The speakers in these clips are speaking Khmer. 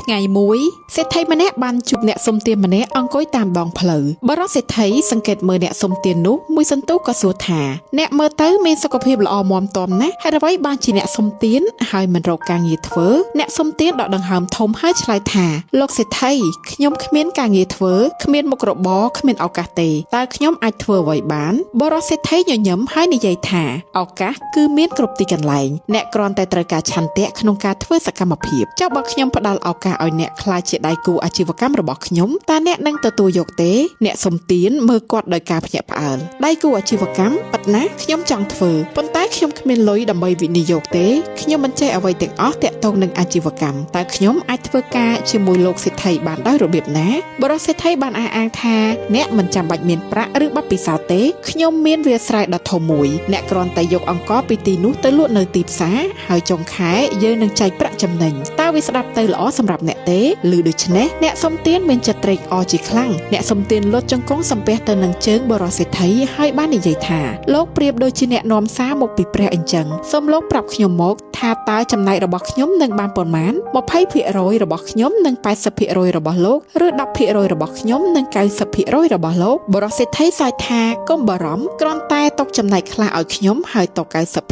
ថ្ងៃមួយសេដ្ឋីម្នាក់បានជួបអ្នកសុំទានម្នាក់អង្គុយតាមដងផ្លូវបរិសសេដ្ឋីសង្កេតមើលអ្នកសុំទាននោះមួយសន្ទុះក៏សួរថាអ្នកមើលទៅមានសុខភាពល្អមាំទាំណាស់ហេតុអ្វីបានជាអ្នកសុំទានហើយមិនរកការងារធ្វើអ្នកសុំទានដកដង្ហើមធំហើយឆ្លើយថាលោកសេដ្ឋីខ្ញុំគ្មានការងារធ្វើគ្មានមុខរបរគ្មានឱកាសទេតើខ្ញុំអាចធ្វើអ្វីបានបរិសសេដ្ឋីញញឹមហើយនិយាយថាឱកាសគឺមានគ្រប់ទីកន្លែងអ្នកគ្រាន់តែត្រូវការឆន្ទៈក្នុងការធ្វើសកម្មភាពចុះបើខ្ញុំផ្ដល់ឱកាសឲ្យអ្នកខ្លាចជាដៃគូអាជីវកម្មរបស់ខ្ញុំតើអ្នកនឹងទទួលយកទេអ្នកសុំទានមើលគាត់ដោយការភ្ញាក់ផ្អើលដៃគូអាជីវកម្មប៉ិតណាខ្ញុំចង់ធ្វើប៉ុន្តែខ្ញុំគ្មានលុយដើម្បីវិនិយោគទេខ្ញុំមិនចេះអ្វីទាំងអស់ទាក់ទងនឹងអាជីវកម្មតើខ្ញុំអាចធ្វើការជាមួយលោកសេដ្ឋីបានដោយរបៀបណាបរិសសេដ្ឋីបានអះអាងថាអ្នកមិនចាំបាច់មានប្រាក់ឬប័ណ្ណពិសោធន៍ទេខ្ញុំមានវាលស្រែដ៏ធំមួយអ្នកគ្រាន់តែយកអង្ករពីទីនោះទៅលក់នៅទីផ្សារហើយចុងខែយើងនឹងចែកប្រាក់ចំណេញតើវាស្ដាប់ទៅល្អសម្រាប់អ្នកទេឬដូច្នេះអ្នកសុំទានមានចិត្តត្រេកអរជាខ្លាំងអ្នកសុំទានលុតចង្គង់សំពះទៅនឹងជើងបរិសសេដ្ឋីហើយបាននិយាយថាលោកប្រៀបដូចជាអ្នកនាំសារមកពីព្រះអញ្ចឹងសូមលោកប្រាប់ខ្ញុំមកថាតើចំណែករបស់ខ្ញុំនឹងបានប៉ុន្មាន 20% របស់ខ្ញុំនិង 80% របស់លោកឬ 10% របស់ខ្ញុំនិង 90% របស់លោកបរិសសេដ្ឋីសើចថាកុំបារម្ភគ្រាន់តែទុកចំណែកខ្លះឲ្យខ្ញុំហើយទុក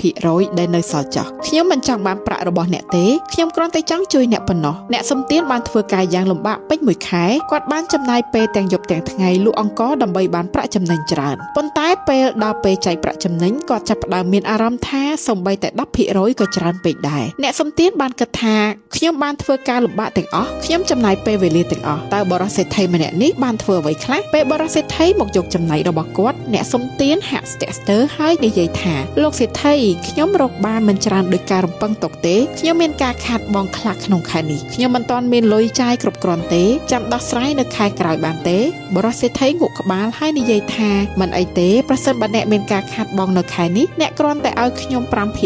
90% ដែលនៅសល់ចោះខ្ញុំមិនចង់បានប្រាក់របស់អ្នកទេខ្ញុំគ្រាន់តែចង់ជួយអ្នកប៉ុណ្ណោះអ្នកសុំទានបានធ្វើការយ៉ាងលំបាកពេញមួយខែគាត់បានចំណាយពេលទាំងយប់ទាំងថ្ងៃលក់អង្ករដើម្បីបានប្រាក់ចំណេញច្រើនប៉ុន្តែពេលដល់ពេលចែកប្រាក់ចំណេញគាត់ចាប់ផ្ដើមមានអារម្មណ៍ថាសូម្បីតែ 10% ក៏ច្រើនពេកដែរអ្នកសុំទានបានគិតថាខ្ញុំបានធ្វើការលំបាកទាំងអស់ខ្ញុំចំណាយពេលវេលាទាំងអស់តើបរិសសេដ្ឋីម្នាក់នេះបានធ្វើអ្វីខ្លះពេលបរិសសេដ្ឋីមកយកចំណែករបស់គាត់អ្នកសុំទានហាក់ស្ទាក់ស្ទើរហើយនិយាយថាលោកសេដ្ឋីខ្ញុំរកបានមិនច្រើនដោយការរំពឹងទុកទេខ្ញុំមានការខាតបង់ខ្លះក្នុងខែនេះខ្ញុំមិនទាន់មានលុយចាយគ្រប់គ្រាន់ទេចាំដោះស្រាយនៅខែក្រោយបានទេបរិសសេដ្ឋីងក់ក្បាលហើយនិយាយថាមិនអីទេប្រសិនបើអ្នកមានការខាតបង់នៅខែនេះអ្នកគ្រាន់តែឲ្យខ្ញុំ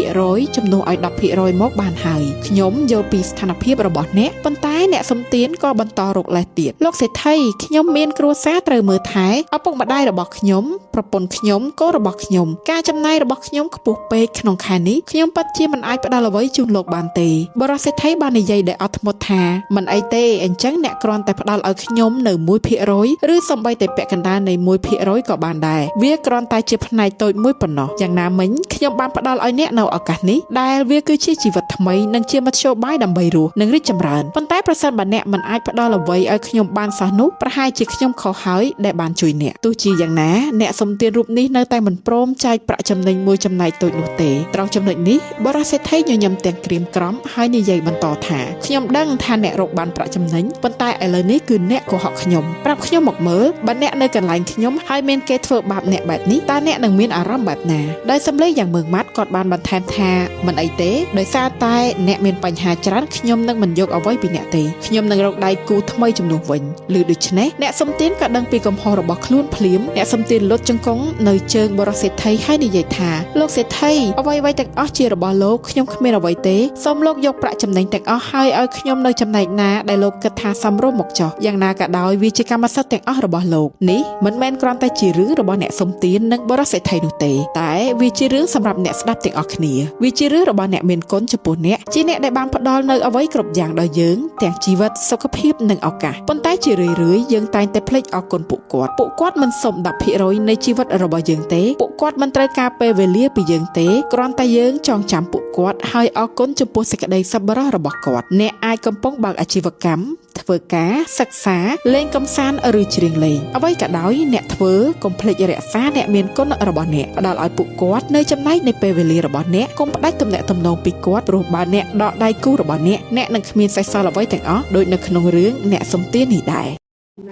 5% ជំនួសឲ្យ 10% មកបានហើយខ្ញុំយល់ពីស្ថានភាពរបស់អ្នកប៉ុន្តែអ្នកសុំទានក៏បន្តរកលេសទៀតលោកសេដ្ឋីខ្ញុំមានគ្រួសារត្រូវមើលថែឪពុកម្ដាយរបស់ខ្ញុំប្រពន្ធខ្ញុំកូនរបស់ខ្ញុំការចំណាយរបស់ខ្ញុំខ្ពស់ពេកក្នុងខែនេះខ្ញុំពិតជាមិនអាចផ្ដល់អ្វីជូនលោកបានទេបរិសសេដ្ឋីបាននិយាយដោយអត់ធ្មត់ថាមិនអីទេអញ្ចឹងអ្នកគ្រាន់តែផ្ដល់ឲ្យខ្ញុំនៅ 1% ឬសូម្បីតែពាក់កណ្ដាលនៃ 1% ក៏បានដែរវាគ្រាន់តែជាផ្នែកតូចមួយប៉ុណ្ណោះយ៉ាងណាមិញខ្ញុំបានផ្ដល់ឲ្យអ្នកនៅឱកាសនេះដែលវាគឺជាជីវិតថ្មីនិងជាមធ្យោបាយដើម្បីរស់និងរីកចម្រើនប៉ុន្តែប្រសិនបើអ្នកមិនអាចផ្ដល់អ្វីឲ្យខ្ញុំបានសោះនោះប្រហែលជាខ្ញុំខុសហើយដែលបានជួយអ្នកទោះជាយ៉ាងណាអ្នកសុំទានរូបនេះនៅតែមិនព្រមចែកប្រាក់ចំណេញមួយចំណែកតូចនោះទេត្រង់ចំណុចនេះបរិសសេដ្ឋីញញឹមទាំងក្រៀមក្រំហើយនិយាយបន្តថាខ្ញុំដឹងថាអ្នករកបានប្រាក់ចំណេញប៉ុន្តែឥឡូវនេះគឺអ្នកកុហកខ្ញុំប្រាប់ខ្ញុំមកមើលបើអ្នកនៅកន្លែងខ្ញុំហើយមានគេធ្វើបាបអ្នកបែបនេះតើអ្នកនឹងមានអារម្មណ៍បែបណាដោយសម្លេងយ៉ាងម៉ឺងម៉ាត់គាត់បានបន្ថែមថាមិនអីទេដោយសារតែអ្នកមានបញ្ហាច្រើនខ្ញុំនឹងមិនយកអ្វីពីអ្នកទេខ្ញុំនឹងរកដៃគូថ្មីជំនួសវិញឬដូច្នេះអ្នកសុំទានក៏ដឹងពីកំហុសរបស់ខ្លួនភ្លាមអ្នកសុំទានលុតជង្គង់នៅជើងបរិសសេដ្ឋីហើយនិយាយថាលោកសេដ្ឋីអ្វីៗទាំងអស់ជារបស់លោកខ្ញុំគ្មានអ្វីទេសូមលោកយកប្រាក់ចំណេញទាំងអស់ហើយឲ្យខ្ញុំនៅចំណែកណាដែលលោកគិតថាសមរម្យមកចុះយ៉ាងណាក៏ដោយវាជាកម្មសិទ្ធិទាំងអស់របស់លោកនេះមិនមែនគ្រាន់តែជារឿងរបស់អ្នកសុំទាននិងបរិសសេដ្ឋីនោះទេតែវាជារឿងសម្រាប់អ្នកស្ដាប់ទាំងអស់គ្នាវាជារឿងរបស់អ្នកមានគុណចំពោះអ្នកជាអ្នកដែលបានផ្ដល់នៅអ្វីគ្រប់យ៉ាងដល់យើងទាំងជីវិតសុខភាពនិងឱកាសប៉ុន្តែជារឿយៗយើងតែងតែភ្លេចអរគុណពួកគាត់មិនសុំ 10% នៃជីវិតរបស់យើងទេពួកគាត់មិនត្រូវការពេលវេលាពីយើងទេគ្រាន់តែយើងចងចាំពួកគាត់ហើយអរគុណចំពោះសេចក្តីសប្បុរសរបស់គាត់អ្នកអាចកំពុងបើកអាជីវកម្មធ្វើការសិក្សាលេងកម្សាន្តឬច្រៀងលេងអ្វីក៏ដោយអ្នកធ្វើកុំភ្លេចរក្សាអ្នកមានគុណរបស់អ្នកផ្ដល់ឲ្យពួកគាត់នៅចំណែកនៃពេលវេលារបស់អ្នកកុំផ្ដាច់ទំនាក់ទំនងពីគាត់ព្រោះបើអ្នកដកដៃគូរបស់អ្នកនឹងគ្មានសេះសល់អ្វីទាំងអស់ដូចនៅក្នុងរឿងអ្នកសុំទាននេះដែរ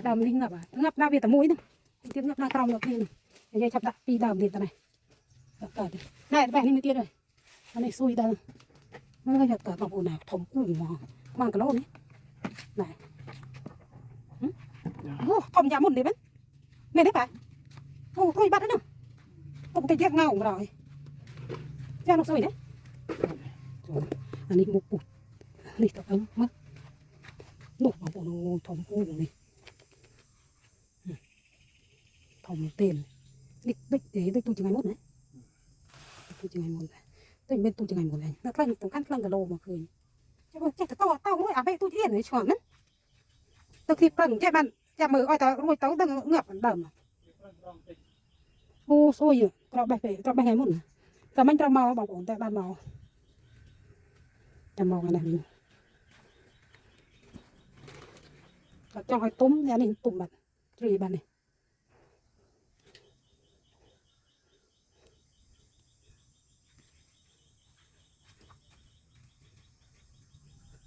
ដើមនេះងាប់ដាក់វាតែមួយហ្នឹងទៀតងាប់ដាក់ក្រោមយកគ្នានិយាយឆាប់ដាក់ពីរដើមទៀតតែនេះកើតណែបែបនេះមួយទៀតហើយអានេះស៊ុយដល់ហើយយកកើតបងប្អូនណាធំគូមកបានគីឡូនេះណែអូធំយ៉ាមុននេះមែនមែនទេប៉ាអូធុយបាត់ហ្នឹងទុកតែយកងៅមកដល់ចានោះស៊ុយទេអានេះមុខពុះនេះទៅមើលនោះបងប្អូនធំគូនេះធំtên đích tôi chừng ngày mốt đấy tôi chừng ngày mốt tôi bên tôi chừng ngày mốt này nó căng tầm căng cả lô mà cười chắc tao mỗi à vậy tôi yên đấy chọn đấy từ khi phần chạy bạn chạy mở oi tao nuôi tao đang ngập đầm ô xôi rồi tao bè ngày muốn tao mình tao màu bảo ổn tại ban màu tao màu cái này cho hai túm nhà này túm bạn gì bạn này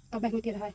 tao bè nuôi tiền hay